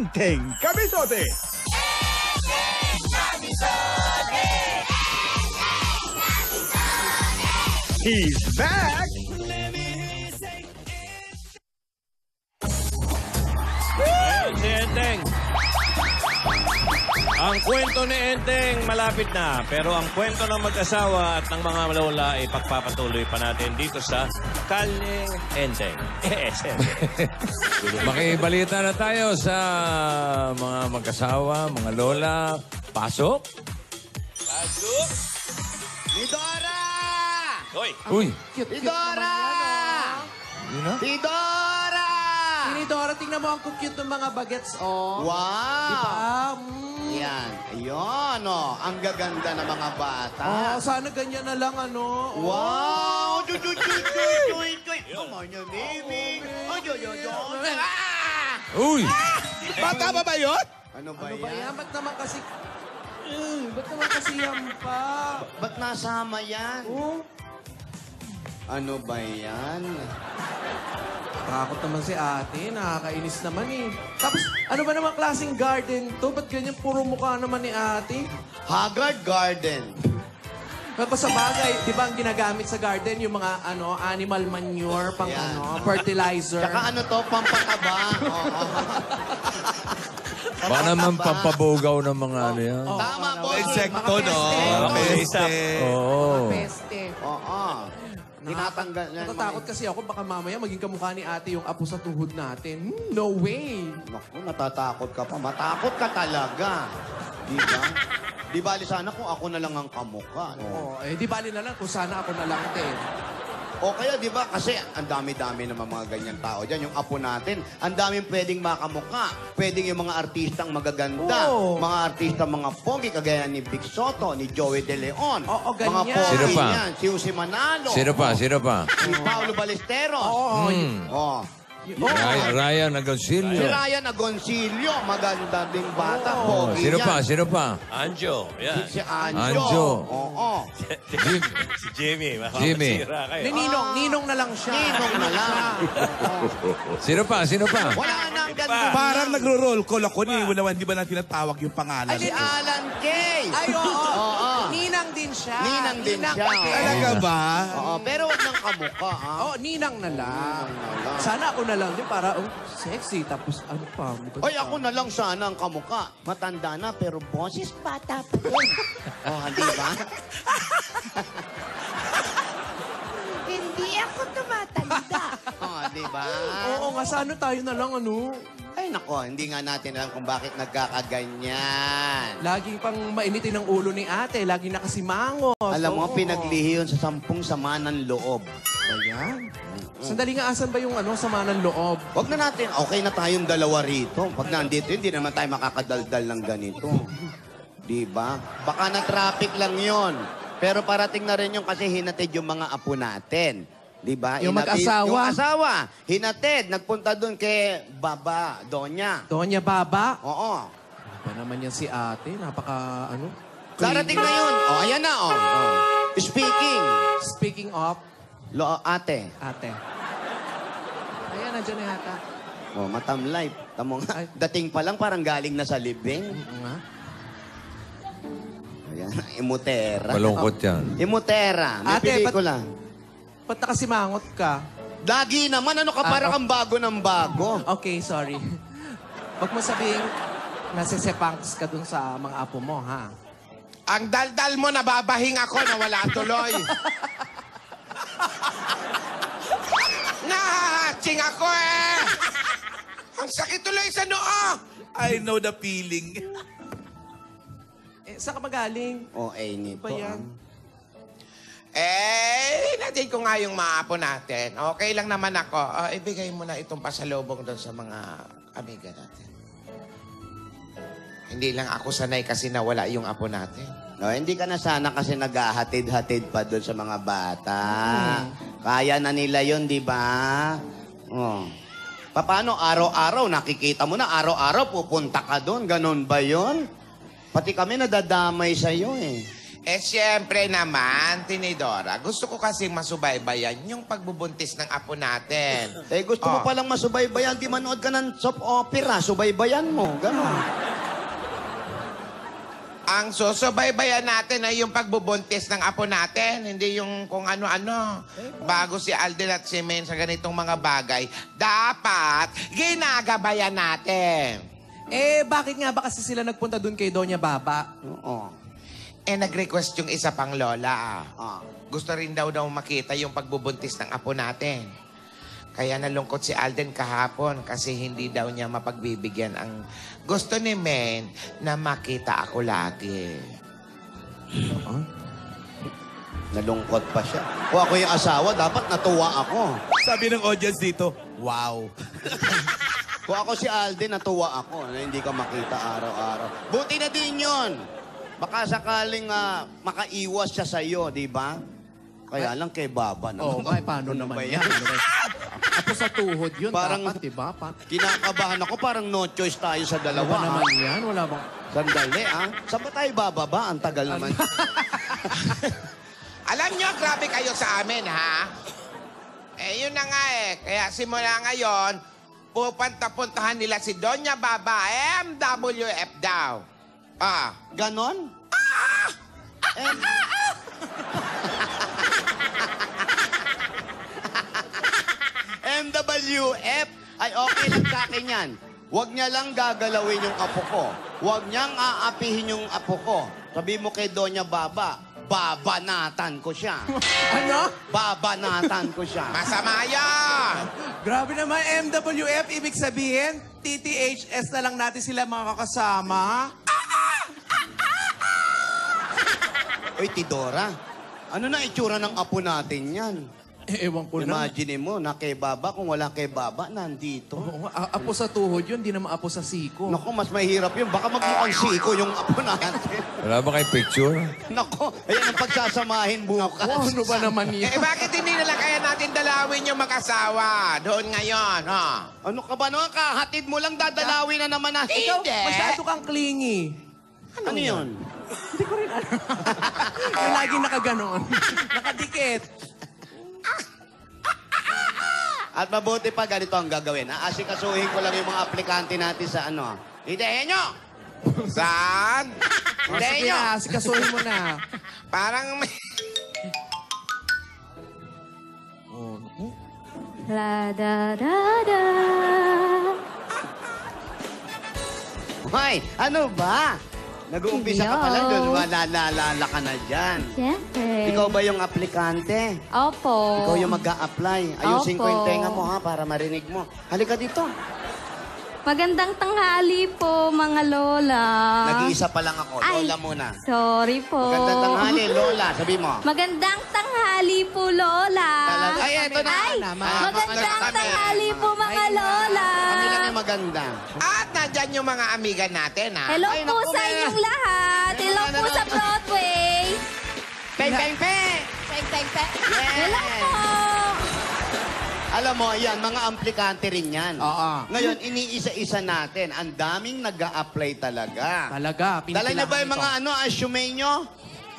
Enteng Camisote. He's back! Ayan si Enteng. Ang kwento ni Enteng malapit na. Pero ang kwento ng mag-asawa at ng mga lola ay pagpapatuloy pa natin dito sa Kalye Enteng. Makibalita na tayo sa mga mag-asawa, mga lola. Pasok? Pasok! Tidora! Hoy! Uy! Tidora! Yun na? Tidora! Tinidora, tingnan mo ang cute ng mga bagets, oh. Wow! Diba? Yan. Ayun, oh. Ang gaganda ng mga bata. Oh, sana ganyan na lang, ano. Wow! Chuy, chuy, chuy, chuy, chuy, chuy. Come on, your baby. Oh, yo, yo, yo. Uy! Bata ba ba yun? Ano ba Ano ba yan? yan? Ba't naman kasi... ba't naman kasi yan pa? Ba't nasama yan? Oh, Ano ba yan? takot naman si ate. Nakakainis naman eh. Tapos, ano ba naman klaseng garden to? Ba't ganyan puro mukha naman ni ate? Haggard Garden. Pero sa bagay, di ba ang ginagamit sa garden, yung mga ano animal manure, pang Yan. fertilizer. Tsaka ano to, pampataba. Oo. Baka naman pampabugaw ng mga ano yan. Tama, boss. Insekto, no? Mga peste. Oo. Peste. Oo. Tinatanggal yan. Natatakot kasi ako, baka mamaya maging kamukha ni ate yung apo sa tuhod natin. No way! Naku, natatakot ka pa. Matakot ka talaga. Di ba? Di bali sana kung ako na lang ang kamukha. No? Oh, di bali na lang kung sana ako na lang din. O kaya, di ba, kasi ang dami-dami naman mga ganyan tao dyan. Yung apo natin, ang daming pwedeng makamukha. Pwedeng yung mga artistang magaganda. Oo. Mga artistang mga pogi, kagaya ni Vic Soto, ni Joey De Leon. Oo, Mga ganyan. pogi Sino pa? yan. Si Jose Manalo. Sino pa? Sino pa? Si Paulo Ballesteros. Oo, Oh. Ryan Si Agoncillo. Ryan Agoncillo, maganda ding bata. Oh, Pogi sino yan. pa? Sino pa? Anjo. Yan. Si Anjo. Anjo. Oo. Si Jimmy. Jimmy. Makakasira kayo. Ni Ninong na lang siya. Ninong na lang. Sino pa? Sino pa? Wala na ang ganda. Parang nagro-roll call ako ni Wala, hindi ba natin tinatawag yung pangalan? Si Alan Kay. Ay, oo. Oo. Ninang din siya. Ninang din siya. Kay- Talaga ba? Oo, pero wag ng kamukha, ha? Oo, ninang na lang. Ninang na lang. Sana ako na lang din para sexy. Tapos ano pa? Oy, ako na lang sana ang kamukha. Matanda na, pero boses bata pa rin. Oh, di ba? Hindi ako tumatanda. Oh, di ba? Oo nga, sana tayo na lang ano. Ay, nako, hindi nga natin alam kung bakit nagkakaganyan. Laging pang mainitin ang ulo ni ate. Laging nakasimangos. Alam mo, Oo. pinaglihi yun sa 10 sama ng loob. Ayan. Sandali nga, asan ba yung sama ng loob? Wag na natin, okay na tayong dalawa rito. Pag nandito, hindi naman tayo makakadaldal ng ganito. Di ba? Baka na traffic lang yon. Pero parating na rin yung kasi hinatid yung mga apo natin. Di ba? Yung mag-asawa? Yung asawa. Hinatid. Nagpunta doon kay Baba, Donya. Doña Baba? Oo. Ano ba naman yan si ate? Napaka, Darating na yun. Oh, ayan na, oh. Speaking. Speaking of, Ate. ate. Ayan, nandiyan na yata. Oh, matamlay. Tamo nga. Ay. Dating pa lang parang galing na sa libing. Nga. Ayan, Imutera. Malungkot yan. Imutera. May Ate, pelikula. Ba't nakasimangot ka? Lagi naman, ano ka, parang ang bago ng bago. Okay, sorry. Huwag mo sabihin, nasisepangs ka dun sa mga apo mo, ha? Ang daldal mo, nababahing ako na wala tuloy. Nahahatching ako eh! Ang sakit tuloy sa noo! I know the feeling. Saan ka magaling? O, nito. Ba yan? Natin ko nga yung maapo natin. Okay lang naman ako. Ibigay mo na itong pasalubong doon sa mga amiga natin. Hindi lang ako sanay kasi nawala yung apo natin. No, hindi ka na sana kasi naghahatid-hatid pa doon sa mga bata. Kaya na nila yun, di ba? Oh. Paano araw-araw, nakikita mo na, araw-araw pupunta ka doon. Ganon ba yun? Pati kami nadadamay sa'yo eh. Siyempre naman, Tinidora, gusto ko kasing masubaybayan yung pagbubuntis ng apo natin. Gusto mo palang masubaybayan, di manood ka ng soap opera, subaybayan mo, gano'n. Ang susubaybayan natin ay yung pagbubuntis ng apo natin, hindi yung kung ano-ano. Bago si Alden at si Men sa ganitong mga bagay, dapat ginagabayan natin. Bakit nga ba kasi sila nagpunta dun kay Doña Baba? Oo. Nag-request yung isa pang lola. Gusto rin daw makita yung pagbubuntis ng apo natin. Kaya nalungkot si Alden kahapon kasi hindi daw niya mapagbibigyan ang gusto ni Men na makita ako lagi. Nalungkot pa siya. Kung ako yung asawa, dapat natuwa ako. Sabi ng audience dito, wow. Kung ako si Alden, natuwa ako na hindi ka makita araw-araw. Buti na din yun. Baka sakaling makaiwas siya sa'yo, di ba? Kaya lang kay Baba naman. Paano Ano naman ba yan? Ako sa tuhod yun, Parang- dapat, diba? Kinakabahan ako, parang no choice tayo sa dalawa. Ba naman yan? Wala bang... Sandali, Saan ba tayo bababa? Ang tagal naman. Alam nyo, grabe kayo sa amin, ha? Yun na nga Kaya simula ngayon, pupunta-puntahan nila si Doña Baba, MWF daw. Ganon? MWF? Ay, okay lang sa akin yan. Huwag niya lang gagalawin yung apo ko. Huwag niyang aapihin yung apo ko. Sabi mo kay Doña Baba, babanatan ko siya. Ano? Babanatan ko siya. Masama yan! Grabe naman, MWF, ibig sabihin, TTHS na lang natin sila makakasama. Uy, Tidora, ano na itsura ng apo natin yan? Ewan ko na. Imagine mo, na kay Baba, kung wala kay Baba, nandito. Oo, apo sa tuhod yun, di naman apo sa siko. Naku, mas mahirap yun. Baka magmukhang siko yung apo natin. Wala ba kayo picture? Naku, ayan ang pagsasamahin bukas. Ano ba naman yan? Bakit hindi nila kaya natin dalawin yung mag-asawa doon ngayon, ha? Ano ka ba naman? Kahatid mo lang, dadalawin na naman natin. Ikaw, Hindi. masyado kang clingy. Ano yun? Hindi ko rin alam. Yung laging nakaganon. Nakadikit. At mabuti pa, ganito ang gagawin. Aasikasuhin ko lang yung mga aplikante natin sa ano. Idehin nyo! Saan? Idehin Sige nyo! na, sikasuhin mo na. Parang may... La da da da. Hoy, ano ba? Nag-uumpisa ka pa lang Hello. doon. Malalala ka na dyan. Siyempre. Ikaw ba yung aplikante? Opo. Ikaw yung mag-a-apply. Ayusin ko Opo. yung tenga mo, ha, para marinig mo. Halika dito. Magandang tanghali po, mga lola. Nag-iisa pa lang ako. Ay, Lola muna. Sorry po. Magandang tanghali, Lola. Sabi mo. Magandang tanghali po, lola. Talaga? Ay, eto na. Ay, magandang kami. tanghali po, mga lola. Kami lang yung maganda. At nandyan yung mga amiga natin, ha? Hello Ay, po naku, sa may- inyong lahat. Hello May po mga sa Broadway. Peng, peng, peng! Peng, peng, peng. Yes. Hello po. Alam mo, yan, mga aplikante rin yan. Oo. Ngayon, iniisa-isa natin. Ang daming nag-a-apply talaga. Talaga, Dala niyo ba yung mga ito. assume nyo?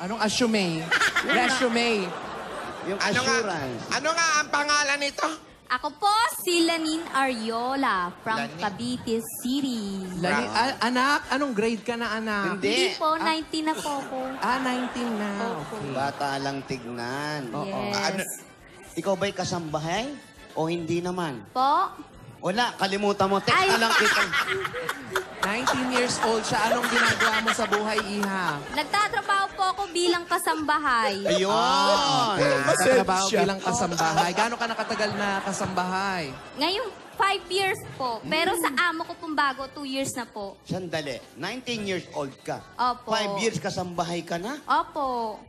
Anong assume? Resume. Yung Ano nga, assurance. ano nga ang pangalan nito? Ako po si Lanin Ariola from Lanin? Cavite City. Anak, anong grade ka na, anak? Hindi. Hindi po, 19 na po ako. 19 na. Opo. Okay. Bata lang tignan. Yes. Ano? Ikaw ba'y kasambahay? O hindi naman? Po? Wala, kalimutan mo. Text Ay. na lang kita. 19 years old siya. Anong ginagawa mo sa buhay, Iha? Nagtatrabaho po ako bilang kasambahay. Ayun. Nagtatrabaho bilang kasambahay. Gaano ka nakatagal na kasambahay? Ngayong 5 years po. Pero sa amo ko pong bago, 2 years na po. Sandali, 19 years old ka. Opo. 5 years kasambahay ka na? Opo.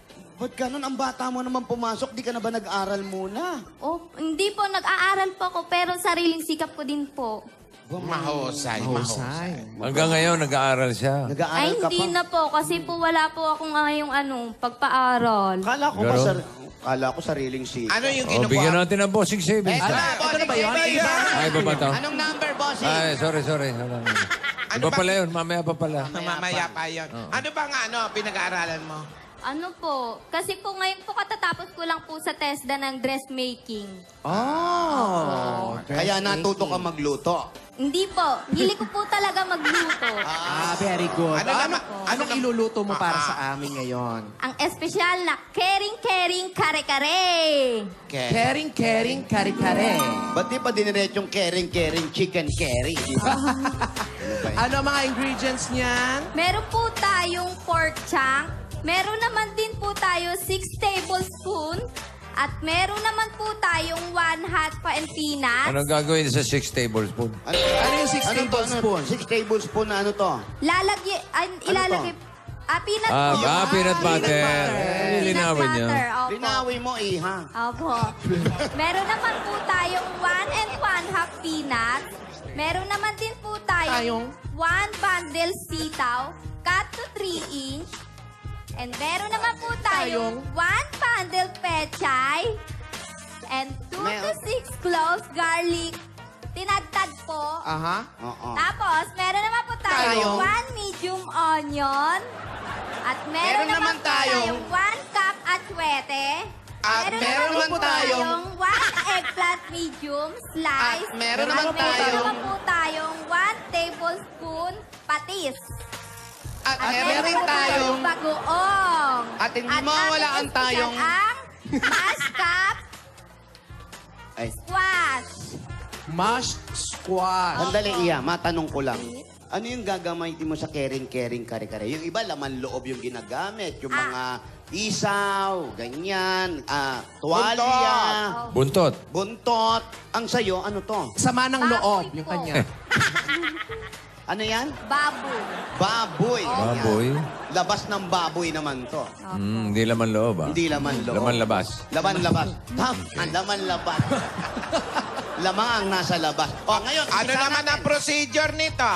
Ba't ganun? Ang bata mo naman pumasok, di ka na ba nag-aral muna? Oh, hindi po, nag-aaral po ako, pero sariling sikap ko din po. Mahusay, mahusay. Hanggang ngayon, nag-aaral siya. Nag-aaral Ay, ka hindi pa? na po, kasi po wala po akong ngayong pagpaaral. Kala ko ba Garo? Kala ko sariling sikap. Ano yung O, bigyan kinukuha? natin ng bossing savings. Ito na, Ito na ba yun? bossing Iba? savings. Ay, iba ba to? Anong number, bossing? Ay, sorry. Iba ba- pala yun. Mamaya pa pala. Mamaya pa yun. Ano ba nga pinag-aaralan mo? Ano po, kasi po ngayon po katatapos ko lang po sa TESDA ng dressmaking. Oh. Kaya natuto ka magluto. Hindi po, hili ko po talaga magluto. Very good. Anong iluluto mo para sa amin ngayon? Ang espesyal na kering-kering kare-kare. Kering kare-kare. Ba't di pa diniretsong kering-kering chicken curry? Di ba? Ano ang mga ingredients niyan? Meron po tayong pork chunk. Meron naman din po tayo 6 tablespoon. At meron naman po tayong 1 hot pa and peanuts. Anong gagawin sa 6 tablespoon? Ano yung 6 tablespoon? 6 tablespoon na ano to? Ilalagay... peanut Peanut butter. Peanut Linawin niya. butter, opo. Linawin mo, iha. Opo. Meron naman po tayong 1 and 1 half peanuts. Meron naman din po tayong 1 bundle sitaw, cut to 3 inch. And meron naman po tayong 1 bundle pechay. And 2 to 6 cloves garlic. Tinagtad po. Aha. Oo. Tapos, meron naman po tayong 1 medium onion. At meron naman tayong 1 cup atsuete. At meron naman po tayong 1 eggplant medium slice. At meron naman naman po tayong 1 tablespoon patis. At meron po tayong bagoong. At hindi mawalaan ating tayong... ang mashed cup Ay, squash. Mashed squash. sandali, iha. Matanong ko lang. Ano yung gagamitin mo sa kering-kering kare-kare? Yung iba, laman loob yung ginagamit. Yung mga isaw, ganyan, tuwalya, Buntot. buntot. Ang sayo, ano to? Sama ng Baboy loob, yung po. kanya. Ano yan? Baboy. Baboy. Baboy. Yan. Labas ng baboy naman to. Hindi laman loob, ah. Hindi laman loob. Laman labas. Laman labas. Laman labas. Lamang ang nasa labas. O, ngayon, Ano isa naman natin. ang procedure nito?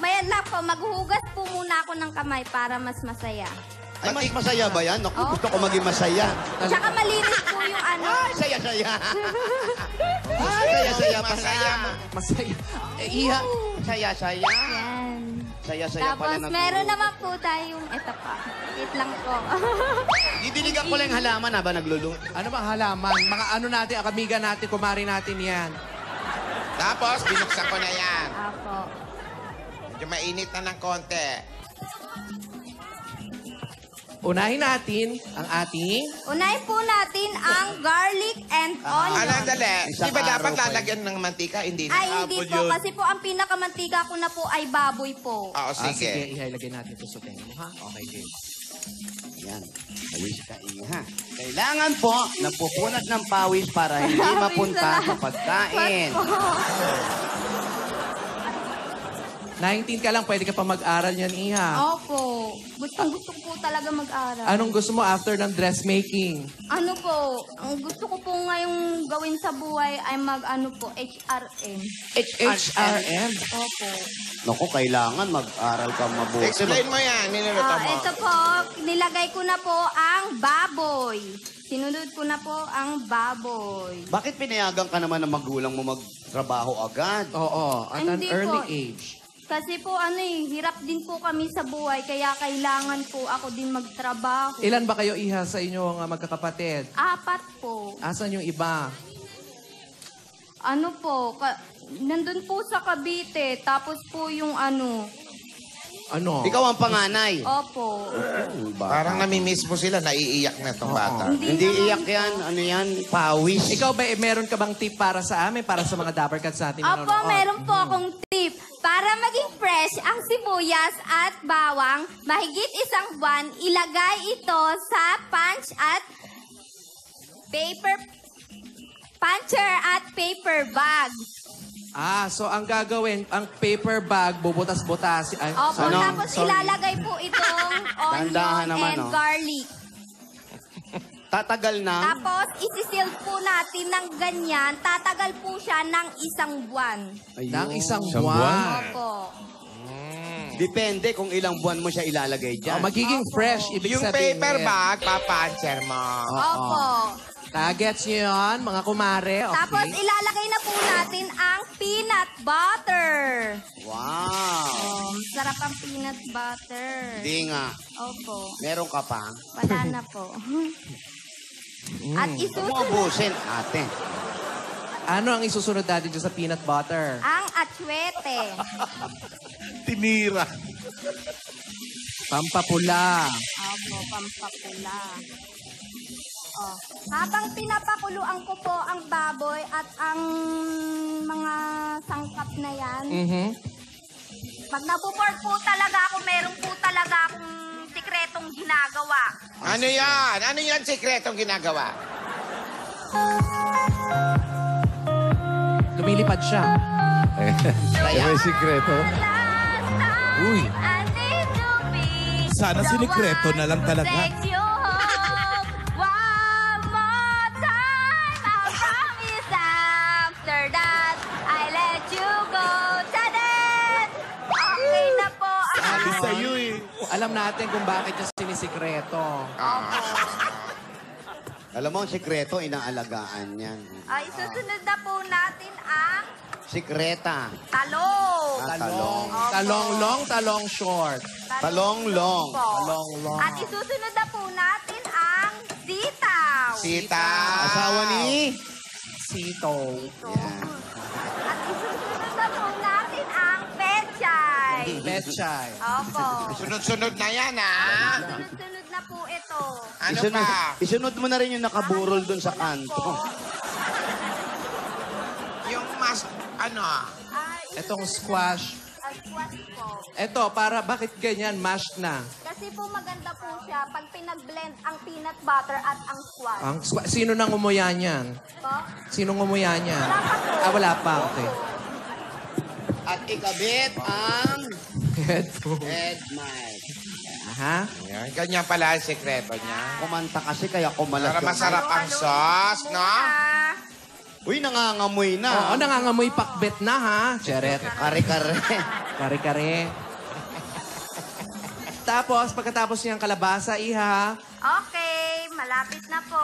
Mayan lang po, maghuhugas po muna ako ng kamay para mas masaya. Ay, mas masaya ba yan? Naku, gusto ko maging masaya. Tsaka malinis po yung ano. Ay, saya-saya. Ay, saya-saya pala. Masaya. Masaya. Iha. Saya-saya. Yan. Saya-saya pala Tapos na meron naman po tayong, eto pa. Wait lang po. Didiligan ko lang yung halaman habang nagluluto. Ano bang halaman? Mga ano natin, akamiga natin, kumari natin yan. Tapos, binuksan ko na yan. Apo. Medyo mainit na ng konti. Unahin natin ang ating... Unahin po natin ang garlic and onion. Dali. Isang Di ba dapat araw pa lalagyan ng mantika? Hindi na. Ay, hindi po. Kasi po, ang pinakamantika ko na po ay baboy po. Oo, Sige, sige. iha, ilagay natin ito sa tenga mo, ha? Okay, game. Yan. Pawis ka, iha. Kailangan po, napupunat ng pawis para hindi mapunta sa pagkain. 19 ka lang, pwede ka pa mag-aral yan, iha. Opo. Gusto ko po talaga mag-aral. Anong gusto mo after ng dressmaking? Ano po, ang gusto ko po ngayong gawin sa buhay ay mag-ano po, HRM. HRM? Opo. Naku, kailangan mag-aral ka mabuti. Explain mo yan. Niluluto mo. Ito po, nilagay ko na po ang baboy. Sinunod ko na po ang baboy. Bakit pinayagan ka naman ng magulang mo magtrabaho agad? Oo, at an Hindi early po. age. Kasi po hirap din po kami sa buhay, kaya kailangan po ako din magtrabaho. Ilan ba kayo, iha, sa inyong magkakapatid? 4 po. Asan yung iba? Ano po, nandun po sa Cavite, tapos po yung ano. Ano? Ikaw ang panganay. Opo. Parang namimiss mo sila. Naiiyak na itong bata. Hindi iyak yan. Ano yan? Pawis. Ikaw ba, meron ka bang tip para sa amin, para sa mga Dapper Cats natin? Opo, meron po akong tip. Para maging fresh ang sibuyas at bawang, mahigit 1 buwan, ilagay ito sa puncher at paper bag. So ang gagawin, ang paper bag, bubutas-butas. Opo, Ano? tapos Sorry. ilalagay po itong Dahan-dahan onion naman, and oh. garlic. Tatagal na. Tapos, isisil po natin ng ganyan. Tatagal po siya ng 1 buwan. ng isang Isang buwan. buwan? Opo. Depende kung ilang buwan mo siya ilalagay dyan. Magiging fresh, ibig Yung sabihin. paper bag, papancher mo. Opo. Gets nyo yun, mga kumare? Okay. Tapos ilalagay na po natin ang peanut butter. Wow. Oh, sarap ang peanut butter. Di nga. Opo. Meron ka pa? Wala na po. At Huwag mo isusunod abusin, ate. Ano ang isusunod natin dyan sa peanut butter? ang atsuete. Tinira. Pampapula. Opo, pampapula. Oh, habang pinapakuluan ko po ang baboy at ang mga sangkap na yan, pag nabuboard po talaga ako, meron po talaga akong sikretong ginagawa. Ano yan? Ano yan sikretong ginagawa? Lumilipad siya. May sikreto. Last time, Uy. I need to be Sana the sinikreto one na lang talaga. to take you home. One more time, I promise after that, I let you go. Tadan! Okay na po. Sabi sa'yo eh. Alam natin kung bakit niya sinisikreto. Alam mo, ang sikreto, inaalagaan yan. Ay, susunod na po natin ang Sikreta. talong. Talong. Talong long, talong short. Talong-long. po. Talong-long. At isusunod na po natin ang sitaw. Sita. Asawa ni... Sito. At isusunod na po natin ang pechay. Betchay. Opo. Sunod-sunod na yan, ha? Sunod-sunod na po ito. Ano Isunod, pa? isunod mo na rin yung nakaburol dun sa kanto. Yung mas, ano? Ay, Etong squash. ang squash po. Eto, para bakit ganyan? Mashed na. Kasi po maganda po siya pag pinag-blend ang peanut butter at ang squash. Ang sino nang umuya niyan? Po? Sinong umuya niyan? Wala pa po. Wala pa. Okay. At ikabit ang Headphone. head mic. Aha. Yan, ganyan pala ang sekreto niya. Kumanta kasi kaya kumalat Para yung- masarap ang sauce, no? Uy, nangangamoy na. Oo, nangangamoy pakbet na ha. Cheret. Kare-kare. Kare-kare. Tapos, pagkatapos niyang kalabasa, iha. Okay, malapit na po.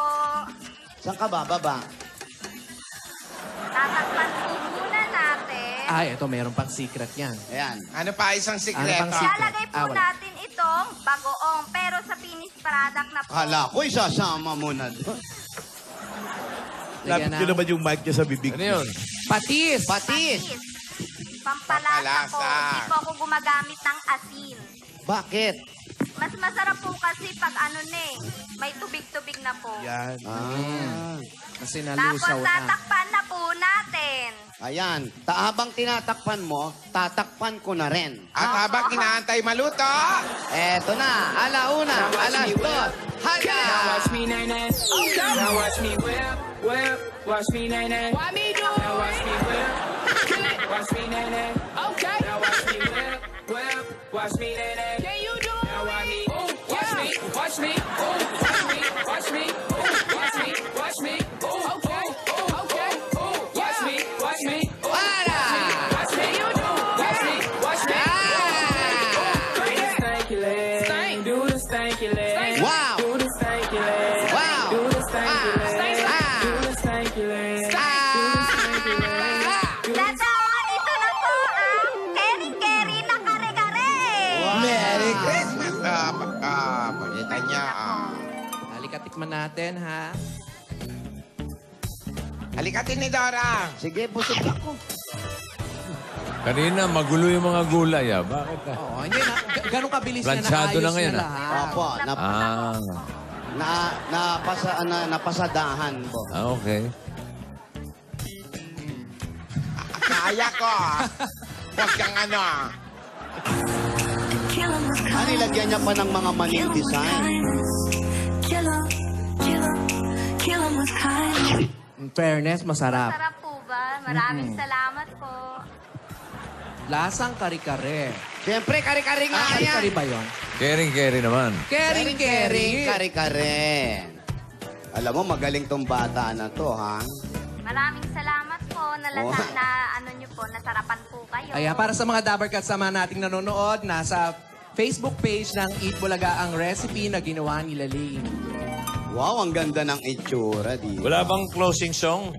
Saan ka bababa? Tatakpan po muna natin. Ay, ito, meron pang secret yan. Ayan. Ano pa isang Ano sikreto? pang secret? Ilalagay po wala. natin itong bagoong, pero sa finished product na po. Kala ko, isasama mo na doon. Lapit Lagyan ko na. naman yung mic niya sa bibig Ano niya. yun? Patis! Patis. Pampalasa po. Pampalasa. Hindi po ako gumagamit ng asin. Bakit? Mas masarap po kasi pag ano na eh, may tubig-tubig na po. Yan. Kasi Tapos nalusaw na. tatakpan na po natin. Ayan. Habang tinatakpan mo, tatakpan ko na rin. At habang inaantay maluto, Eto na. Alauna. Alas dos. Haga! Watch me, nay, nay. Now watch me whip, whip. Watch me, nay, nay. Why me do it? Now watch me whip. Watch me, nay, nay. Okay. Now watch me whip, whip. Watch me, nay, nay. Can you do it? Now watch me. Ooh, watch me. Watch me. Ooh, watch me. Watch me. Ooh, watch me. Watch me. Ooh, okay. Ooh, okay. Ooh, watch me. Watch me. Ooh, Para! watch me. You do it. Watch me. Watch me. Do the stanky leg. Do the stanky leg. Wow! Do the stanky leg. Wow! Do the stanky leg. Ah! Do the stanky leg. Ah! Datawan, ito na po ang keri-keri na kare-kare. Merry Christmas! Pagkita niya. Halika, tikman natin, ha? Halikatin ni Dora. Sige, busog ako. Kanina, magulo yung mga gulay, ah. Bakit ah? Oo, hindi na. Ganun kabilis niya Planchado naayos na ngayon, niya ah. lahat. Opo, Ah, napasadahan po. okay. Kaya ko. Huwag kang ano. Nilagyan niya pa ng mga maling design. In fairness, masarap. Sarap po ba? Maraming salamat po. Lasang kare-kare. Siyempre, kare-kare nga Kare-kare yan. ba yun? Caring naman. Kering-kering. Kare-kare. Alam mo, magaling tong bata na to, ha? Maraming salamat po. Na ano nyo po, nasarapan po kayo. Ayan, para sa mga Dabarkats sama nating nanonood, nasa Facebook page ng Eat Bulaga ang recipe na ginawa ni Laline. Wow, ang ganda ng itsura, di ba? Wala bang closing song?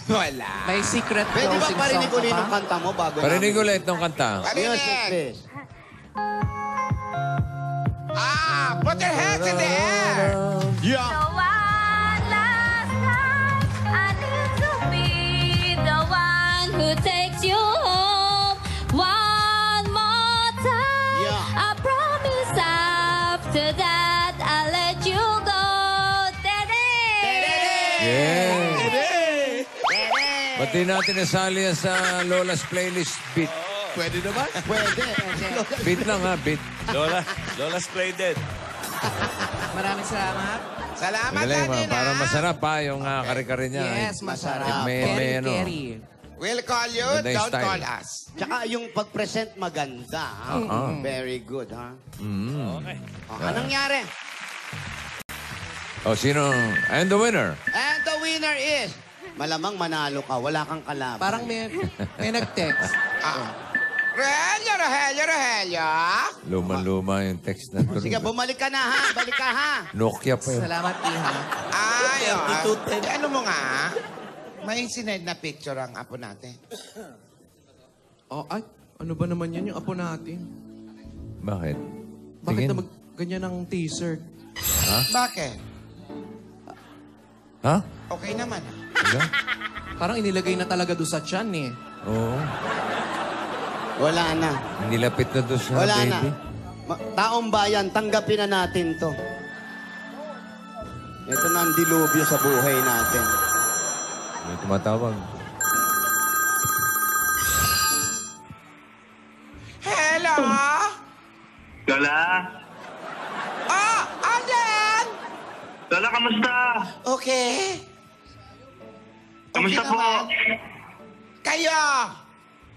Wala. May secret Pwede ba closing parinig song ulit ka ng pa? kanta mo bago Parinig ulit ng kanta. Yes, Parinig. please. Put your hands in the air. Yeah. The one last time I need to be the one who takes you home. One more time. Yeah. I promise after that I'll let you go. Tere! Yeah. Pati natin nasali yan sa Lola's Playlist beat. Pwede naman. Pwede. Beat lang ha, beat. Lola's Play Dead. Maraming salamat. Salamat, Galing, Daddy, para masarap pa yung kare-kare niya. Yes, masarap. May ano. Kerry. We'll call you, Ganda yung don't style. call us. Tsaka yung pag-present maganda. Ha? Very good, ha? Okay. Anong nangyari? O, sino? And the winner. And the winner is... Malamang manalo ka. Wala kang kalaban. Parang may nag-text. Rogelio. Luma-luma yung text na to. Sige, bumalik ka na, ha? Balik ka, ha? Nokia pa yun. Salamat, Iha. Ay, ano mo nga? May sinend na picture ang apo natin. Oh, ay, ano ba naman yan yung apo natin? Bakit? Bakit Tingin. na ganyan ang t-shirt? Bakit? Ha? Okay naman. Diba? Parang inilagay na talaga doon sa tiyan eh. Oo. Wala na. Nilapit na doon sa Wala na. baby. Taong bayan, tanggapin na natin to. Ito na ang dilubyo sa buhay natin. May tumatawag. Hello? Lola? Alden! Lola, kamusta? Okay. Kamusta Okay po? naman. Kayo?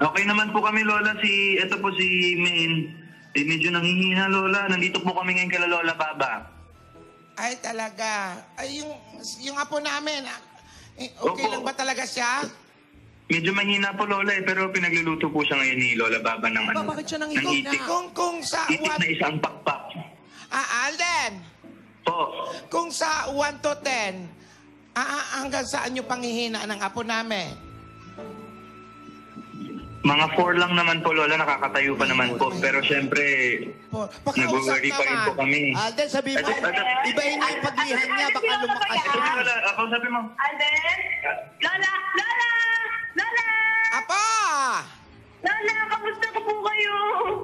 Okay naman po kami, Lola. Ito po si Min. Medyo nanghihina, Lola. Nandito po kami ngayon kay Lola Baba. Ay, talaga. Ay, yung apo namin, okay Opo. lang ba talaga siya? Medyo mahina po, Lola, pero pinagluluto po siya ngayon ni Lola Baba ng ano. Bakit siya nang ng ikaw itik. Kung sa Itik na isang pakpak. Alden! Po. Kung sa 1 to 10, hanggang saan yung panghihina ng apo namin? Mga 4 lang naman po, Lola. Nakakatayo pa naman po. Pero syempre, Pakiusap nag-worry pa rin po naman. kami. Alden, sabi mo, ibahin niyo yung paglihan niya. Baka lumakas Sige, siya. Lola. Ako sabi mo. Alden? Lola! Lola! Lola! Apa! Lola, kamusta ka po kayo?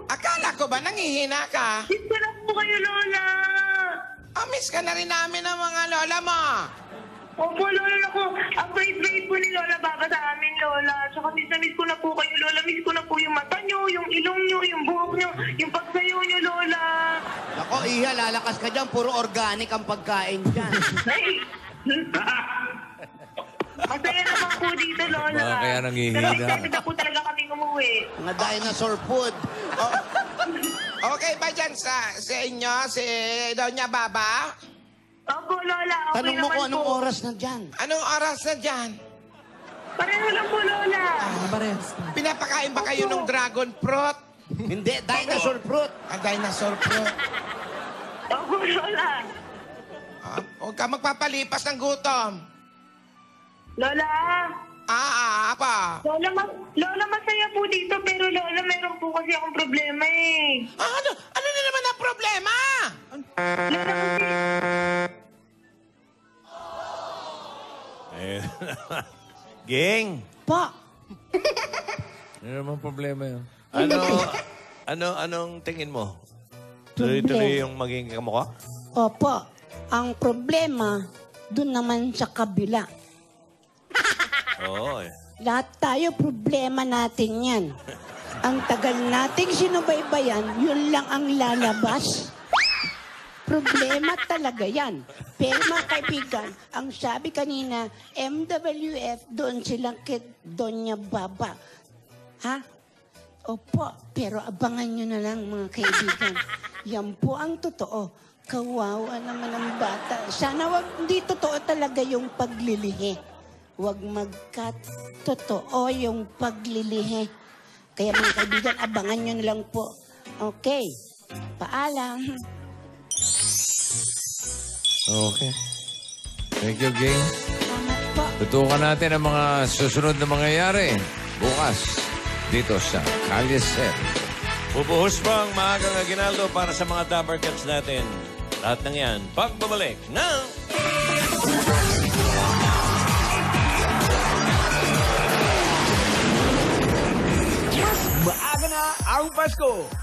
Akala ko ba nangihina ka? Miss ko na po kayo, Lola. Miss ka na rin namin ng mga lola mo. Opo, Lola, ako. Ang bait-bait po ni Lola Baba sa amin, Lola. Tsaka miss ko na po kayo, Lola. Miss ko na po yung mata nyo, yung ilong nyo, yung buhok nyo, yung pagsayo nyo, Lola. Ako, Iha, lalakas ka dyan. Puro organic ang pagkain dyan. Ay! Masaya naman po dito, Lola. Baka kaya nanghihina. Pero excited na po talaga kaming umuwi. Mga dinosaur food. Okay ba dyan sa inyo, si Doña Baba? Opo, Lola. Okay Tanong mo naman kung anong po. oras na dyan. Anong oras na dyan? Pareho lang po, Lola. Pares. Pinapakain ba kayo ng dragon fruit? Hindi, dinosaur fruit. Dinosaur fruit. Opo, Lola. Huwag ka magpapalipas ng gutom. Lola. Apa? Lola, masaya po dito, pero Lola, meron po kasi akong problema eh. Ano na naman ang problema? Lola, kasi... Ging! Pa, Ano naman problema yun? Anong tingin mo? Tuloy-tuloy yung maging kamukha? opo, ang problema, dun naman sa kabila. Oo eh. Lahat tayo problema natin yan. Ang tagal nating sinubaybayan, yun lang ang lalabas. Problema talaga yan. Pero mga kaibigan, ang sabi kanina, MWF, doon silang kay Doña Baba. Ha? Opo, pero abangan nyo na lang mga kaibigan. Yan po ang totoo. Kawawa naman ang bata. Sana hindi totoo talaga yung paglilihi. Huwag magka-totoo yung paglilihi. Kaya mga kaibigan, abangan nyo na lang po. Okay. Paalam. Okay. Thank you, Ging. Salamat po. Tutukan natin ang mga susunod na mangyayari bukas dito sa Kalye Set. Bubuhos pa ang maagang aginaldo para sa mga Dabber Cats natin. Lahat ng yan, pagbabalik na... Maaga na ang Pasko!